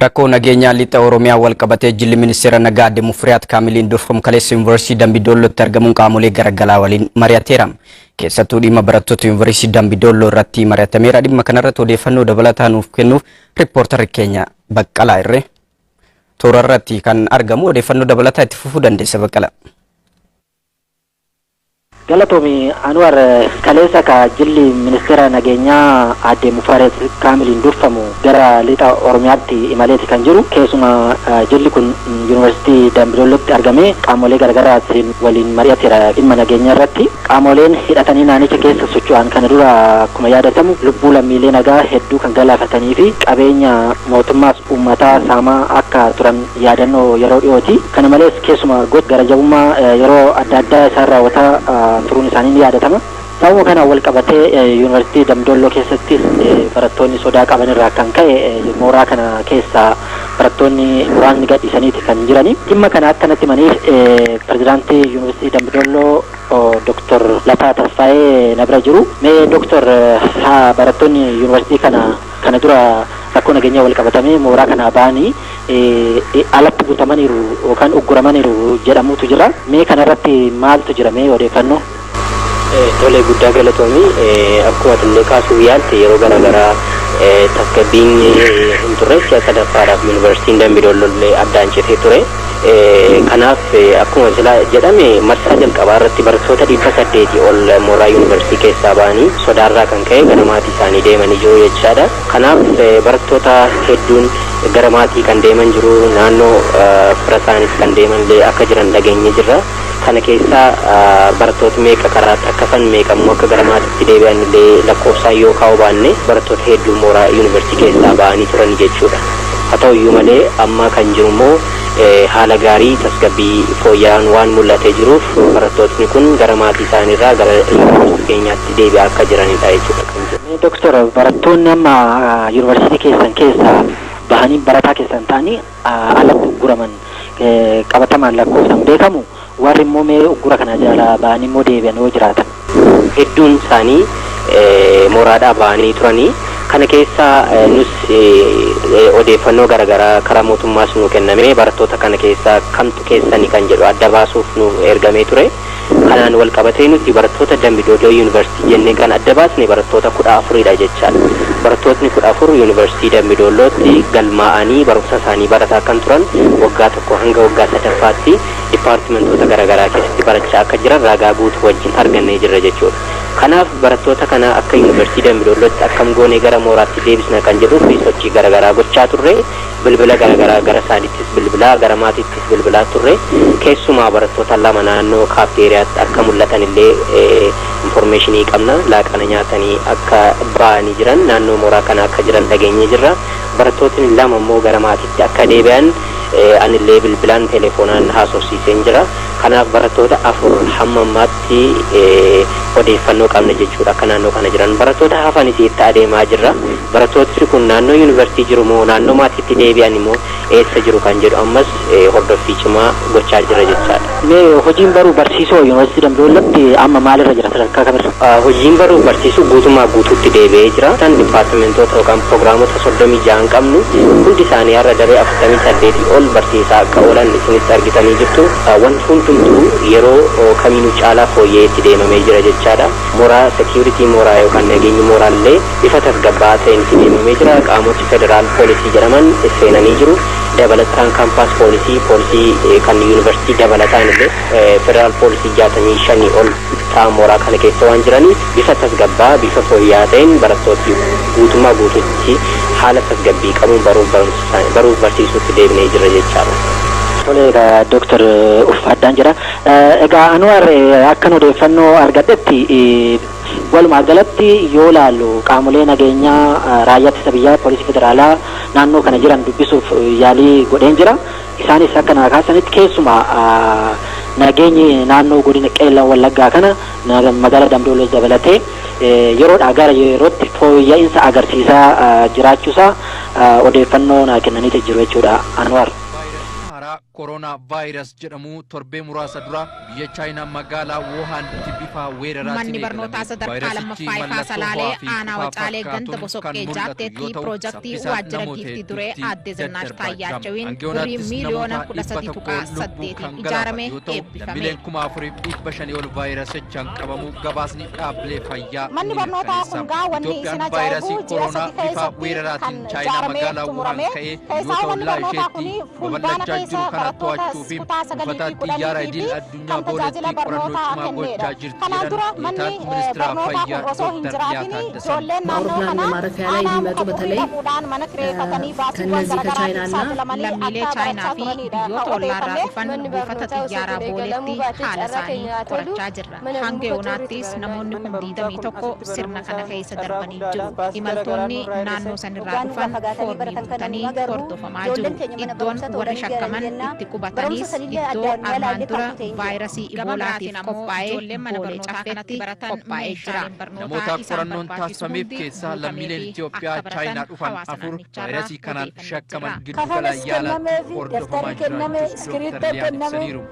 Rakkoo nageenyaa lixa Oromiyaa wal qabatee jilli ministeera nagaa Aadde Mufriyaat Kaamiliin durfamu kaleessa Yuunivarsiitii Dambidollootti argamuun qaamolee garaagaraa waliin mari'ateera. Keessattuu dhimma barattoota Yuunivarsiitii Dambidolloo irratti mari'atameera. Dhimma kanarratti odeeffannoo dabalataa nuuf kennuuf riippoortarri keenya Baqqalaa Irree toora irratti kan argamu odeeffannoo dabalataa itti fufuu dandeessa Baqqalaa. Galatoomii Anwar kaleessa ka jilli ministeera nageenyaa Aadde Mufriyaat Kaamiliin durfamu gara lixa Oromiyaatti imaleeti kan jiru. Keessuma jilli kun Yuunivarsiitii Dambidollootti argame qaamolee garaagaraatiin waliin mari'ateera dhimma nageenyaa irratti. Qaamoleen hidhatanii naannicha keessa socho'an kana dura akkuma yaadatamu lubbuu lammiilee nagaa hedduu kan galaafatanii fi qabeenya mootummaas uummataa saamaa akka turan yaadannoo yeroo dhiyooti. Kana malees keessuma gara jabummaa yeroo adda addaa isaan raawwataa turuun isaanii ni yaadatama. Sababa kana wal qabatee Yuunivarsiitii Dambidolloo keessatti barattoonni sodaa qaban irraa kan ka'e mooraa kana keessa barattoonni muraasni gadhiisaniiti kan jirani. Dhimma kana akkanatti maniif pirezidaantii Yuunivarsiitii Dambidolloo Dr. Lataa Tasfaayee na bira jiru. Mee Dr. barattoonni Yuunivarsiitii kana dura rakkoo nageenyaa wal qabatamee mooraa kana ba'anii alatti guutamaniiru yookaan ugguramaniiru jedhamutu jira. Mee kanarratti maaltu jira mee odeeffannoo? Tole guddaa galatoomii akkuma illee kaasuu yaalte yeroo garaagaraa tasgabbiin hin turre sadaffaadhaaf Yuunivarsiitiin Dambidolloo addaan citee ture. Kanaaf akkuma sila jedhame marsaa jalqabaa irratti barattoota 800 ol mooraa Yuunivarsiitii keessaa ba'anii sodaarraa kan ka'e gara maatii isaanii deemanii jiru jechaadha. Kanaaf barattoota hedduun gara maatii kan deeman jiru, naannoo fira isaaniif kan deemanillee akka jiran dhageenye jirra. Kana keessa barattoota meeqa karaatti akkafan meeqammoo akka gara maatiitti deebi'an illee lakkoofsaan yoo kaa'u baanne barattoota hedduu mooraa Yuunivarsiitii keessaa ba'anii turan jechuudha. Haa ta'u iyyuu malee amma kan jiru immoo haala gaarii tasgabbii fooyya'aan waan mul'atee jiruuf barattootni kun gara maatii isaaniirraa gara lakkoofsa keenyaatti deebi'aa akka jiranidha jechuudha kan jiru. Doktor, barattoonni amma Yuunivarsiitii keessan keessaa bahanii barataa keessan ta'anii alatti ugguraman qabatamaan lakkoofsaan beekamu. Warri immoo mee uggura kana jala ba'anii immoo deebi'an yoo jiraatan hedduun isaanii mooraadhaa ba'anii turanii. Kana keessa nus odeeffannoo garaagaraa karaa mootummaas nu kenname barattoota kana keessa kamtu keessanii kan jedhu adda baasuuf nu ergamee ture. Kanaan wal qabatee nuti barattoota Dambidolloo Yuunivarsiitii jennee kan adda baasne barattoota 14dha jechaadha. Barattootni 14 Yuunivarsiitii Dambidollootti galmaa'anii barumsa isaanii barataa kan turan waggaa tokko hanga waggaa sadaffaatti dipaartimentoota garaagaraa keessatti barachaa akka jiran ragaa guutuu wajjin argannee jirra jechuudha. Kanaaf barattoota kana akka Yuunivarsiitii Dambidollootti akkam goonee gara mooraatti deebisna kan jedhuuf sochii garaagaraa gochaa turre. Bilbila garaagaraa gara isaaniittis bilbilaa gara maatiittis bilbilaa turre. Keessumaa barattoota lama naannoo kaafteeriyaatti akka mul'atan illee informeeshinii qabna. Laaqana nyaatanii akka ba'anii jiran naannoo mooraa kana akka jiran dhageenye jirra. Barattootni lama immoo gara maatiitti akka deebi'an anillee bilbilaan telefoonaan haasofsiiseen jira. Kanaaf barattoota 4 hamma ammaatti odeeffannoo qabna jechuudha akka naannoo kana jiran. Barattoota hafanis itti adeemaa jirra. Barattootni kun naannoo Yuunivarsiitii jiru moo naannoo maatiitti deebi'an immoo eessa jiru kan jedhu ammas hordoffii cimaa gochaa jira jechaadha. Mee hojiin baruu barsiisuu Yuunivarsiitii Dambidollootti amma maalirra jira sadarkaa kamirra? Hojiin baruu barsiisuu guutummaa guutuutti deebi'ee jira. Tan dipaartimentoota yookaan pirogiraamota 36 qabnu hundi isaanii har'a daree 48 ol barsiisaa akka oolan isinitti argitanii jirtu. Wanti hundumtuu yeroo kamiinuu caalaa fooyya'ee itti deemamee jira jechaadha. Mooraa seekiyuritii mooraa yookaan nageenyi mooraallee bifa tasgabbaa'aa ta'een itti deemamee jira. Qaamoti federaal poolisii jedhaman seenanii jiru. Dabalataan kaampaas poolisii kan Yuunivarsiitii dabalataan illee federaal poolisii 65 ol ta'an mooraa kana keessa waan jiraniif bifa tasgabbaa bifa fooyya'aa ta'een barattooti guutummaa guutuutti haala tasgabbii qabuun baruuf barsiisuutti deebinee jira jechaadha. Tole Dr. Ulfaaddaan jira. Egaa Anwar akkan odeeffannoo argadhetti walumaa galatti yoo ilaallu qaamolee nageenyaa raayyaa ittisa biyyaa poolisii federaalaa naannoo kana jiran dubbisuuf yaalii godheen jira. Isaanis akka naa kaasanitti keessumaa nageenyi naannoo godina Qeellam Wallaggaa kana magaalaa Dambidolloo dabalatee yeroodhaa gara yerootti fooyya'insa agarsiisaa jiraachuusaa odeeffannoo naa kennaniiti jiru jechuudha Anwar. koronaa vaayirasii jedhamu torbee muraasa dura biyya chaayinaa magaalaa Wuhan bifa weeraraatiin manni barnootaa sadarkaa lammaffaa ifaa salaalee aanaa wacaalee ganda bosoqqee jaatteetti piroojaktii waajjira giiftii duree aadde Zinaash Taayyaachawiin birrii miliyoona 13.8 ijaarame eebbifame. Lammiileen 4,500 ol vaayirasichaan qabamu gabaasni dhaabbilee fayyaa manni barnootaa kun gaa wanni isin ajaa'ibu ji'a sadii keessatti weeraraatiin chaayinaa magaalaa Wuhan ka'ee yoo ta'u laasheetti babal'achaa jiru kana to'achuu fi uffata xiyyaara idil addunyaa boodetti qorannoo cimaa gochaa jirti jedhan ministeera fayyaa Dr. አውሮፕላን ማረፊያ ላይ የሚመጡ በተለይ ከነዚህ ከቻይናና lammiilee chaayinaa fi biyyoota ollaarraa dhufan buufata xiyyaaraa booleetti haala isaanii qorachaa jirra. Hanga yoonaattis namoonni 21 sirna kana keessa darbanii jiru. Imaltoonni naannoo sanirraa dhufan foormii guutanii hordofamaa jiru. Iddoon warri shakkaman itti qubatanis iddoo armaan dura vaayirasii iboolaatiif qophaa'ee boolee caffeetti qophaa'ee jira. namoota qorannoon taasifameef keessaa lammiileen Itoophiyaa chaayinaa dhufan 4 vaayirasii kanaan shakkaman giddugala yaalaa hordofamaa jiraachuu Dr. Liyaan ibsaniiru.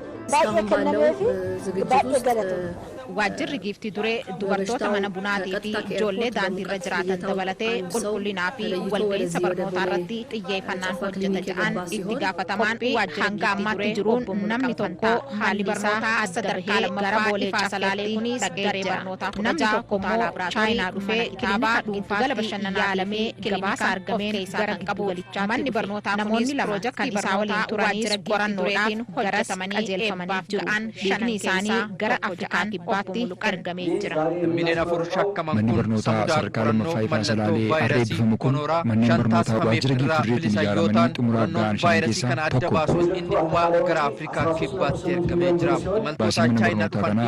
Waajjirri giiftii duree dubartoota mana bunaatii fi ijoollee daandiirra jiraatan dabalatee qulqullinaa fi walga'iinsa barnootaa irratti xiyyeeffannaan hojjeta jedhan itti gaafatamaan hanga ammaatti jiruun namni tokko haalli barnootaa sadarkaa gara boolee salaalee kunis daree barnootaa namni tokko immoo chaayinaa dhufee kitaabaa dhuunfaa bashannanaa yaalamee gabaasa argameen gara qabu walichaa manni barnootaa namoonni lama kan isaa waliin turanis qorannoodhaan hojjetamanii qajeelfamanii jiran shanan isaanii gara Afrikaan baatti argamee jira. Lammiileen 4 shakkaman manni barnootaa sadarkaa lammaffaa ifaa salaalee adeemsifamu kun manneen barnootaa waajjira giiftii ijaaramanii xumuraa ga'an shan keessaa tokko. inni dhumaa gara Afrikaa kibbaatti argamee jira. Imaltoota chaayinaa dhufan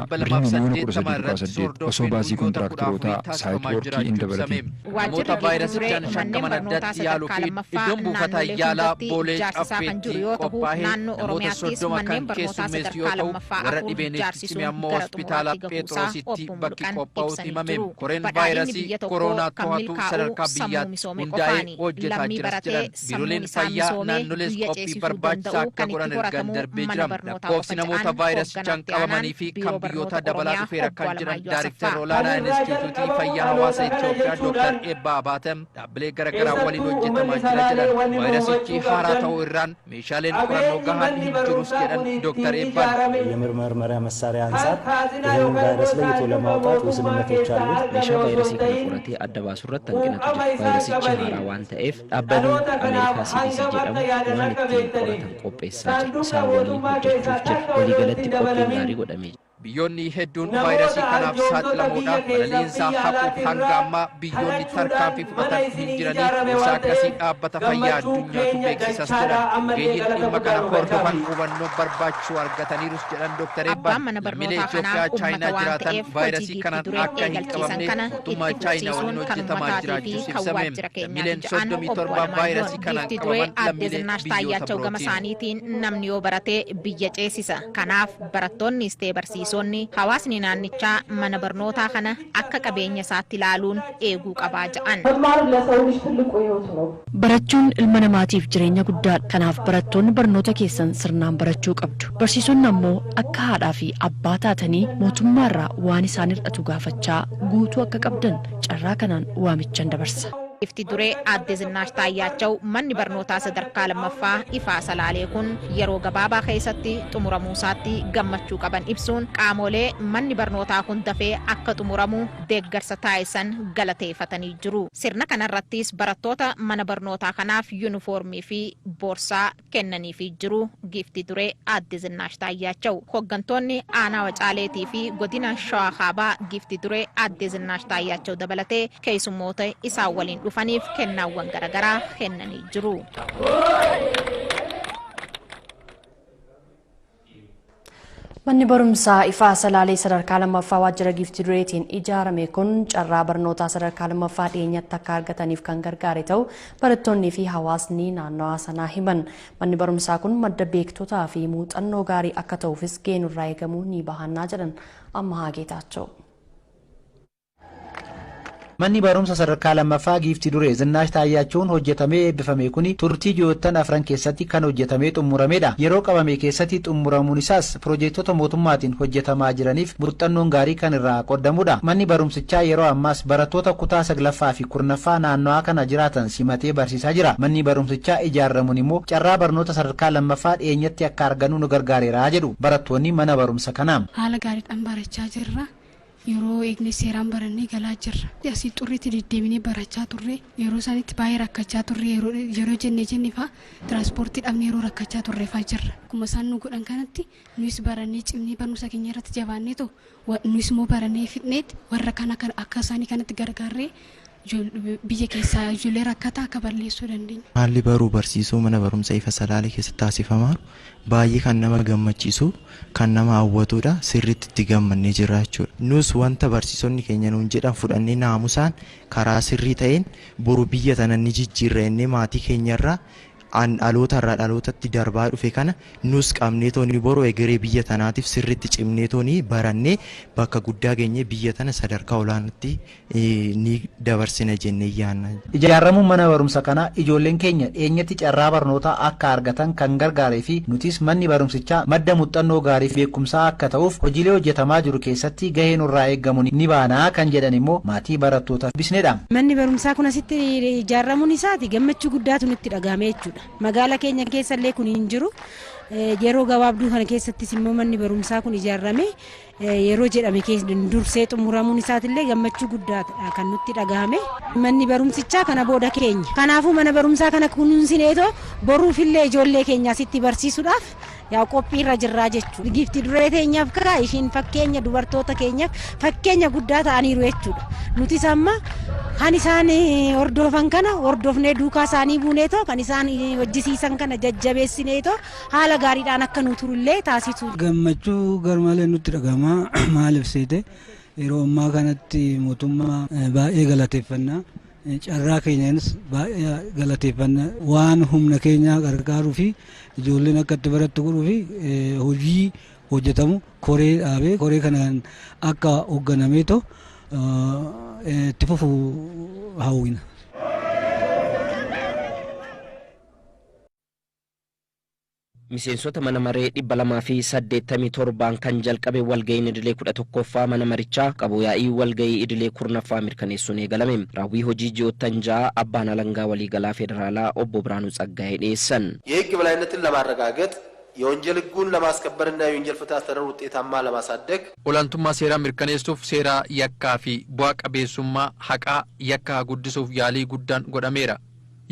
208 osoo baasii kontiraaktorootaa saayit woorkii hin dabalatee. Namoota vaayirasichaan shakkaman addatti yaaluu fi iddoon buufata yaalaa boolee caffeetti qophaa'ee namoota 30 kan keessummeessu yoo ta'u warra dhibeenis cimee ammoo hospitaala Pheexroositti bakki qophaa'uu himame. Koreen vaayirasii koronaa to'atu sadarkaa biyyaatti hundaa'ee hojjetaa jiras jedhan biiroleen fayyaa naannolees qophii barbaachisaa akka godhan ergan darbee jira. Lakkoofsi namoota vaayirasichaan qabamanii fi kan biyyoota dabalaa dhufeera kan jiran Daayiriktar olaanaa Inistituutii Fayyaa Hawaasa Itoophiyaa Dr. Eebbaa Abaatem dhaabbilee garaagaraa waliin hojjetamaa jira jedhan. Vaayirasichi haaraa ta'uu irraan meeshaaleen qorannoo gahaan hin jirus jedhan Dr. Eebbaan. የምርመራ መሳሪያ አንፃር ይህን ቫይረስ ለይቶ ለማውጣት ውስንነቶች አሉት። meeshaa vaayirasii kana qoratee adda baasu irratti hanqinatu jira. Vaayirasichi haaraa waan ta'eef dhaabbanni Ameerikaa CDC jedhamu waan ittiin qoratan qopheessaa jira. Isaan waliin hojjechuuf jira. Waliigalatti qophiin gaarii godhamee jira. Biyyoonni hedduun vaayirasii kanaaf saaxilamuudhaan balaliinsaa haquuf hanga ammaa biyyoonni tarkaanfii fudhatan hin jiraniif gosa akkasii dhaabbata fayyaa addunyaatu beeksisas jedhan. Ogeeyyiin dhimma kana hordofan hubannoo barbaachisu argataniirus jedhan Dr. Eebbaan. Lammiilee Itoophiyaa chaayinaa jiraatan vaayirasii kanaan akka hin qabamne mootummaa chaayinaa waliin hojjetamaa jiraachuus ibsame. Lammiileen 37 vaayirasii kanaan qabaman lammiilee biyyoota birooti. namni yoo barate biyya ceesisa. Kanaaf barattoonnis ta'e barsiisonni hawaasni naannichaa mana barnootaa kana akka qabeenya isaatti ilaaluun eeguu qabaa jedhan. Barachuun ilma namaatiif jireenya guddaadha. Kanaaf barattoonni barnoota keessan sirnaan barachuu qabdu. Barsiisonni ammoo akka haadhaa fi abbaa taatanii mootummaarraa waan isaan hir'atu gaafachaa guutuu akka qabdan carraa kanaan waamichan dabarsa. Giiftii duree aadde Zinaash Taayyaachaw manni barnootaa sadarkaa lammaffaa ifaa salaalee kun yeroo gabaabaa keessatti xumuramuu isaatti gammachuu qaban ibsuun qaamolee manni barnootaa kun dafee akka xumuramu deeggarsa taasisan galateeffatanii jiru. Sirna kanarrattis barattoota mana barnootaa kanaaf yuunifoormii fi boorsaa kennaniifii jiru. Giiftii duree aadde Zinaash Taayyaachaw hooggantoonni aanaa Wacaaleetii fi godina Shawaa Kaabaa giiftii duree aadde Zinaash Taayyaachaw dabalatee keessummoota isaan waliin dhufaniif kennaawwan garaagaraa kennanii jiru. Manni barumsaa ifaa salaalee sadarkaa lammaffaa waajjira giiftii dureetiin ijaarame kun carraa barnootaa sadarkaa lammaffaa dhiyeenyatti akka argataniif kan gargaare ta'u barattoonnii fi hawaasni naannawaa sanaa himan. Manni barumsaa kun madda beektotaa fi muuxannoo gaarii akka ta'uufis geenurraa eegamuu ni bahannaa jedhan Ammahaa Geetaachoo. Manni barumsa sadarkaa lammaffaa giiftii duree Zinnaash Taayyaachuun hojjetamee eebbifame kuni turtii ji'oottan afran keessatti kan hojjetamee xumuramedha. Yeroo qabame keessatti xumuramuun isaas piroojektota mootummaatiin hojjetamaa jiraniif muuxannoon gaarii kan irraa qoodamudha. Manni barumsichaa yeroo ammaas barattoota kutaa 9ffaa fi 10ffaa naannoo kana jiraatan simatee barsiisaa jira. Manni barumsichaa ijaaramuun immoo carraa barnoota sadarkaa lammaffaa dhiyeenyatti akka argannu nu gargaareera jedhu barattoonni mana barumsa kanaa. Haala gaariidhaan barachaa jirra. Yeroo eegne seeraan barannee galaa jirra. Asii xurriitti deddeebinee barachaa turre yeroo sanitti baay'ee rakkachaa turre yeroo jennee faa tiraanspoortii dhabnee yeroo rakkachaa turre faa jirra. Akkuma isaan nu godhan kanatti nuyis barannee cimnee barumsa keenya irratti jabaannee too nuyis immoo barannee fixneet warra kana akka isaanii kanatti gargaarree biyya keessaa ijoollee rakkataa akka balleessuu dandeenya. Haalli baruu barsiisuu mana barumsa ifa salaalee keessatti taasifamaa baay'ee kan nama gammachiisu kan nama hawwatudha. Sirriitti itti gammannee jira jechuudha. Nus wanta barsiisonni keenya nuun jedhan fudhannee naamusaan karaa sirrii ta'een boru biyya tana ni jijjiirra jennee maatii keenyarraa dhaloota irraa dhalootatti darbaa dhufe kana nus qabnee tooni boru egeree biyya tanaatiif sirriitti cimnee tooni barannee bakka guddaa geenye biyya tana sadarkaa olaanaatti ni dabarsina jennee yaanna. Ijaaramuun mana barumsa kana ijoolleen keenya dhiyeenyatti carraa barnootaa akka argatan kan gargaaree fi nutis manni barumsichaa madda muuxannoo gaarii fi beekumsaa akka ta'uuf hojiilee hojjetamaa jiru keessatti gahee nurraa eegamu ni baanaa kan jedhan immoo maatii barattootaaf bisneedha. Manni barumsaa kun asitti ijaaramuun isaati gammachuu guddaatu nutti dhagahame jechuudha. Magaala keenya keessallee kun hin jiru. Yeroo gabaabduu kana keessattis immoo manni barumsaa kun ijaarame yeroo jedhame keessa dursee xumuramuun isaatillee gammachuu guddaadha kan nutti dhagahame. Manni barumsichaa kana booda keenya. Kanaafuu mana barumsaa kana kunuunsineetoo boruufillee ijoollee keenya asitti barsiisuudhaaf yaa qophii irra jirraa jechuudha. Giiftii duree teenyaaf karaa ishiin fakkeenya dubartoota keenyaaf fakkeenya guddaa ta'aniiru jechuudha. Nutis amma kan isaan hordofan kana hordofnee duukaa isaanii buuneetoo kan isaan hojjisiisan kana jajjabeessineetoo haala gaariidhaan akka nu turullee taasisu. Gammachuu garmalee nutti dhagahama maaliif seete yeroo ammaa kanatti mootummaa baay'ee galateeffannaa. Carraa keenyaanis baay'ee galateeffannaa waan humna keenya gargaaruu fi ijoolleen akka itti barattu godhuu fi hojii hojjetamu koree dhaabee koree kanaan akka hoogganameetoo itti fufuu hawwina. Miseensota mana maree 287 kan jalqabe walga'iin idilee 11ffaa mana marichaa qabu yaa'ii walga'ii idilee 10ffaa mirkaneessuun eegalame. Raawwii hojii ji'oottan ja'a abbaan alangaa waliigalaa ፌዴራላ ኦቦ ብርሃኑ ጸጋዬ ዴሰን የህግ በላይነትን ለማረጋገጥ የወንጀል ህጉን ለማስከበርና የወንጀል ፍትህ አስተዳደር ውጤታማ ለማሳደግ ኦላንቱማ ሴራ ሚርከኔስቱፍ ሴራ ያካፊ ቧቀ ቤሱማ ሐቃ ያካ ጉድሱፍ ያሊ ጉዳን ጎዳሜራ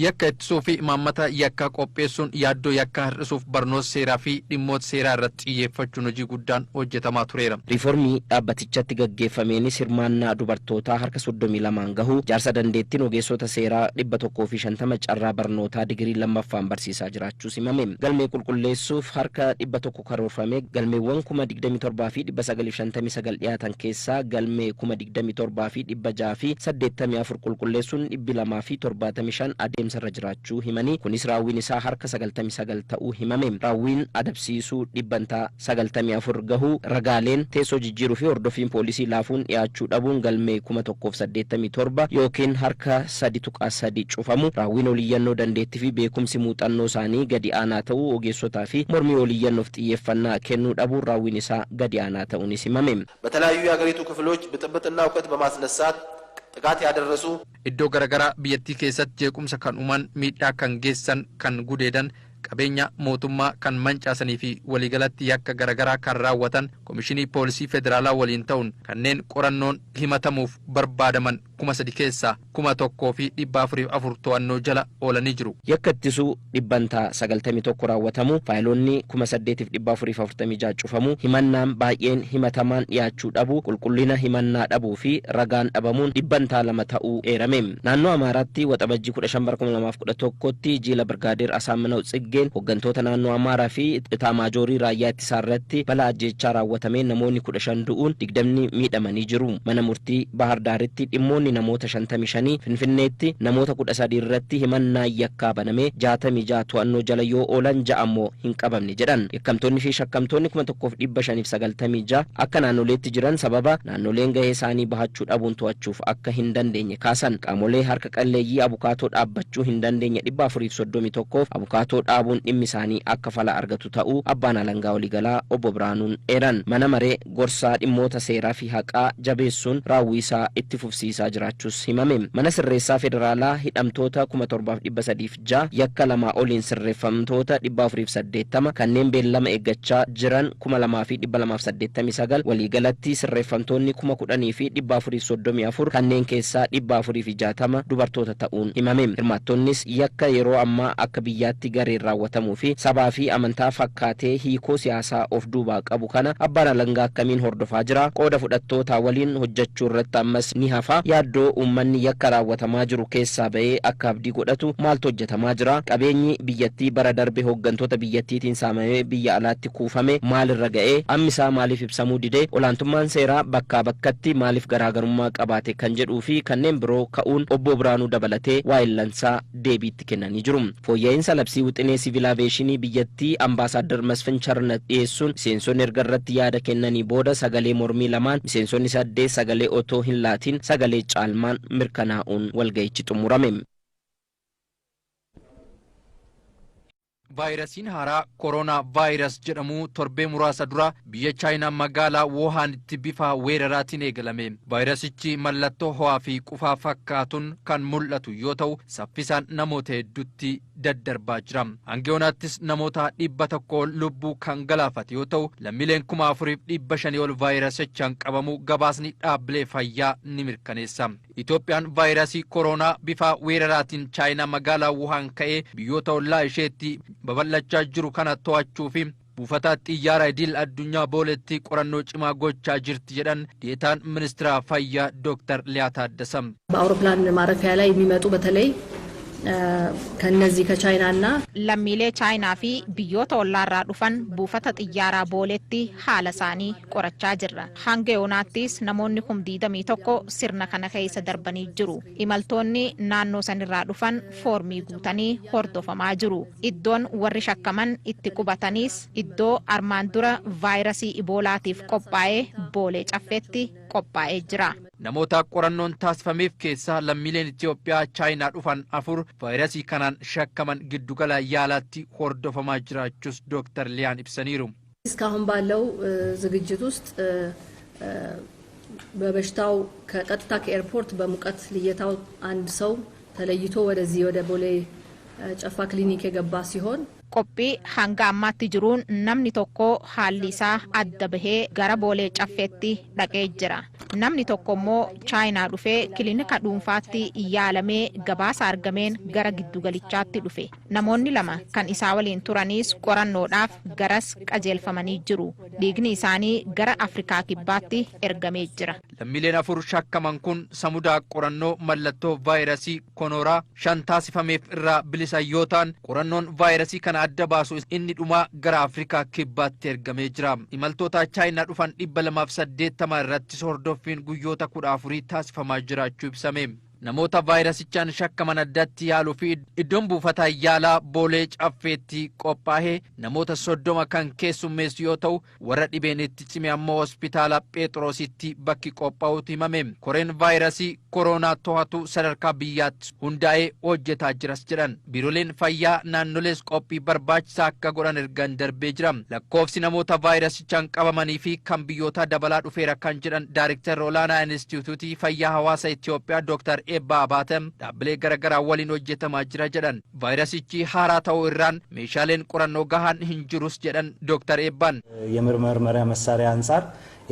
yakka ittisuu fi imaammata yakka qopheessuun yaaddoo yakka hir'isuuf barnoota seeraa fi dhimmoota seeraa irratti xiyyeeffachuun hojii guddaan hojjetamaa tureera. Riiformii dhaabbatichatti gaggeeffameenis hirmaannaa dubartootaa harka 32 gahu jaarsa dandeettiin ogeessota seeraa 150 carraa barnootaa digirii lammaffaan barsiisaa jiraachuu simame. Galmee qulqulleessuuf harka 100 karoorfame galmeewwan 27 fi 959 dhiyaatan keessaa galmee 27 fi 684 qulqulleessuun 200 fi 75 adeemsa sarra jiraachuu himanii kunis raawwiin isaa harka 99 ta'uu himame. Raawwiin adabsiisuu dhibbantaa 94 gahu ragaaleen teessoo jijjiiruu fi hordofiin poolisii laafuun dhiyaachuu dhabuun galmee 1087 yookiin harka 3.3 cufamu. Raawwiin oliyyannoo dandeettii fi beekumsi muuxannoo isaanii gadi aanaa ta'uu ogeessotaa fi mormii oliyyannoof xiyyeeffannaa kennuu dhabuun raawwiin isaa gadi aanaa ta'uunis himame. በተለያዩ የሀገሪቱ ክፍሎች ብጥብጥና እውቀት በማስነሳት ጥቃት ያደረሱ iddoo garagaraa biyyattii keessatti jeequmsa kan uuman miidhaa kan geessan kan gudeedan qabeenya mootummaa kan mancaasanii fi waliigalatti yakka garagaraa kan raawwatan komishinii poolisii federaalaa waliin ta'uun kanneen qorannoon himatamuuf barbaadaman 3,000 keessaa 1,404 to'annoo jala oolanii jiru. Yakka ittisuu dhibbantaa 91 raawwatamu faayiloonni 8,446 cufamu himannaan baay'een himatamaan dhiyaachuu dhabu qulqullina himannaa dhabuu fi ragaan dhabamuun dhibbantaa 2 ta'uu eerame. Naannoo Amaaraatti waxabajjii 15/2011tti jiila birgaadeer Asaaminaw Tsiggeen hooggantoota naannoo Amaaraa fi Itaamaajorii raayyaa ittisaa irratti balaa ajjeechaa raawwatameen namoonni 15 du'uun 20 miidhamanii jiru. Mana murtii Bahar Daaritti dhimmoonni Finfinneetti namoota 55, Finfinneetti namoota 13 irratti himannaa yakkaa baname 66 to'annoo jala yoo oolan 6 ammoo hin qabamne jedhan. Yakkamtoonni fi shakkamtoonni 1596 akka naannoleetti jiran sababa naannoleen gahee isaanii bahachuu dhabuun to'achuuf akka hin dandeenye kaasan. Qaamolee harka qalleeyyii abukaatoo dhaabbachuu hin dandeenye 431 abukaatoo dhaabuun dhimmi isaanii akka fala argatu ta'uu abbaan alangaa waliigalaa obbo Biraanuun eeran. Mana maree gorsaa dhimmoota seeraa fi haqaa jabeessuun raawwii isaa itti fufsiisaa jiraachuus himame. Mana sirreessaa federaalaa hidhamtoota 7306 yakka lamaa oliin sirreeffamtoota 480 kanneen beellama eeggachaa jiran 2289 waliigalatti sirreeffamtoonni 10434 kanneen keessaa 460 dubartoota ta'uun himame. Hirmaattonnis yakka yeroo ammaa akka biyyaatti gareen raawwatamuu fi sabaa fi amantaa fakkaatee hiikoo siyaasaa of duubaa qabu kana abbaan alangaa akkamiin hordofaa jira, qooda fudhattoota waliin hojjechuu irratti ammas ni hafa, yaaddoo uummanni yakka raawwatamaa jiru keessaa ba'ee akka abdii godhatu maaltu hojjetamaa jira, qabeenyi biyyattii bara darbe hooggantoota biyyattiitiin saamamee biyya alaatti kuufame maalirra ga'ee, ammisaa maaliif ibsamuu didee, olaantummaan seeraa bakkaa bakkatti maaliif garaagarummaa qabaate kan jedhuu fi kanneen biroo ka'uun obbo Biraanuu dabalatee waa'illansaa deebiitti kennanii jiru. Fooyya'insa labsii wixinee siviil aaviyeeshinii biyyattii ambaasaadar Masfin Charnat dhiyeessuun miseensonni erga irratti yaada kennanii booda sagalee mormii lamaan miseensonni 8 sagalee otoo hin laatiin sagalee caalmaan mirkanaa'uun walga'ichi xumurame. vaayirasiin haaraa koronaa vaayirus jedhamu torbee muraasa dura biyya chaayinaa magaalaa Wuhaanitti bifa weeraraatiin eegalame. Vaayirasichi mallattoo ho'aa fi qufaa fakkaatuun kan mul'atu yoo ta'u saffisaan namoota hedduutti daddarbaa jira. Hangiyoonaattis namoota 100 lubbuu kan galaafate yoo ta'u lammiileen 4500 ol vaayirasichaan qabamu gabaasni dhaabbilee fayyaa ni mirkaneessa. Itoophiyaan vaayirasii koronaa bifa weeraraatiin chaayinaa magaalaa Wuhaan ka'ee biyyoota ollaa isheetti babal'achaa jiru kana to'achuu fi buufata xiyyaara idil addunyaa booletti qorannoo cimaa gochaa jirti jedhan ዴኤታን ሚኒስትራ fayyaa ዶክተር ሊያ ታደሰም በአውሮፕላን ማረፊያ ላይ የሚመጡ በተለይ ከነዚህ ከቻይናና ለሚሌ ቻይና ፊ ቢዮታ ወላራ ዱፈን ቡፈታ ጥያራ ቦሌቲ ሐለሳኒ ቆረቻ ጅራ ሃንጌዮናቲስ ነሞኒ ኩም ዲደሚ ቶኮ ሲርና ከነ ከይሰ ደርበኒ ጅሩ ኢማልቶኒ ናኖ ሰንራ ዱፈን ፎርሚ ጉተኒ ሆርዶፈማ ጅሩ ኢዶን ወሪ ሸከመን ኢቲ ቁባታኒስ ኢዶ አርማን ዱረ ቫይረሲ ኢቦላቲፍ ቆጳኤ ቦሌ ጨፌቲ ቆጳኤ ጅራ namoota qorannoon taasifameef keessaa lammiileen Itoophiyaa chaayinaa dhufan 4 vaayirasii kanaan shakkaman giddugala yaalaatti hordofamaa jiraachuus ዶክተር ሊያን ibsaniiru. እስካሁን ባለው ዝግጅት ውስጥ በበሽታው ከቀጥታ ከኤርፖርት በሙቀት ልየታው አንድ ሰው ተለይቶ ወደዚህ ወደ ቦሌ ጨፋ ክሊኒክ የገባ ሲሆን qophii hanga ammaatti jiruun namni tokko haalli isaa adda bahee gara boolee caffeetti dhaqee jira. Namni tokko immoo chaayinaa dhufee kilinika dhuunfaatti yaalamee gabaasa argameen gara giddugalichaatti dhufe. Namoonni 2 kan isaa waliin turaniis qorannoodhaaf garas qajeelfamanii jiru. Dhiigni isaanii gara Afrikaa kibbaatti ergamee jira. Lammiileen 4 shakkaman kun samudaa qorannoo mallattoo vaayirasii konoraa 5 taasifameef irraa bilisa yoo ta'an qorannoon vaayirasii kana adda baasu inni dhumaa gara Afrikaa kibbaatti ergamee jira. Imaltoota chaayinaa dhufan 280 irratti hordoffiin guyyoota 14 taasifamaa jiraachuu ibsame. namoota vaayirasichaan shakkaman addatti yaaluu fi iddoon buufata yaalaa boolee caffeetti qophaa'ee namoota 30 kan keessummeessu yoo ta'u warra dhibeenitti cime ammoo hospitaala Phexrositti bakki qophaa'uutu himame. Koreen vaayirasii koronaa to'atu sadarkaa biyyaatti hundaa'ee hojjetaa jiras jedhan. Biiroleen fayyaa naannolees qophii barbaachisaa akka godhan ergan darbee jira. Lakkoofsi namoota vaayirasichaan qabamanii fi kan biyyoota dabalaa dhufeera kan jedhan Daayirektar olaanaa Inistituutii Fayyaa Hawaasa Itoophiyaa Dr. Ebbaa Abaatem dhaabbilee garaagaraa waliin hojjetamaa jira jedhan. Vaayirasichi haaraa ta'uu irraan meeshaaleen qorannoo gahaan hin jirus jedhan Dr. Ebbaan. የምርመራ መሳሪያ አንፃር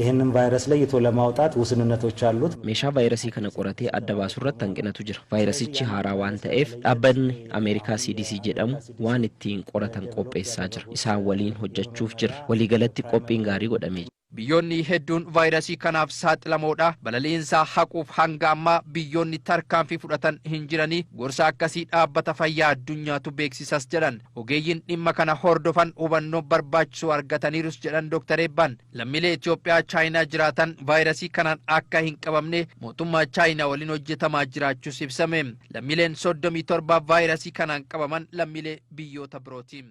ይሄንን ቫይረስ ለይቶ ለማውጣት ውስንነቶች አሉት። ሜሻ ቫይረሲ ከነ ቆረቴ አደባሱ ረት ተንቅነቱ ጅራ ቫይረሲቺ ሃራ ዋን ተኤፍ ዳበን አሜሪካ ሲዲሲ ጀደሙ ዋን ኢቲን ቆረተን ቆጴሳ ጅራ ኢሳን ወሊን ሆጀቹፍ ጅራ ወሊገለቲ ቆጲን ጋሪ ጎደሜ biyyoonni hedduun vaayirasii kanaaf saaxilamoodha. Balaliinsaa haquuf hanga ammaa biyyoonni tarkaanfii fudhatan hin jiranii gorsa akkasii dhaabbata fayyaa addunyaatu beeksisas jedhan. Ogeeyyiin dhimma kana hordofan hubannoo barbaachisu argataniirus jedhan Dr. Ebbaan. Lammiilee Itoophiyaa chaayinaa jiraatan vaayirasii kanaan akka hin qabamne mootummaa chaayinaa waliin hojjetamaa jiraachuus ibsame. Lammiileen 37 vaayirasii kanaan qabaman lammiilee biyyoota birooti.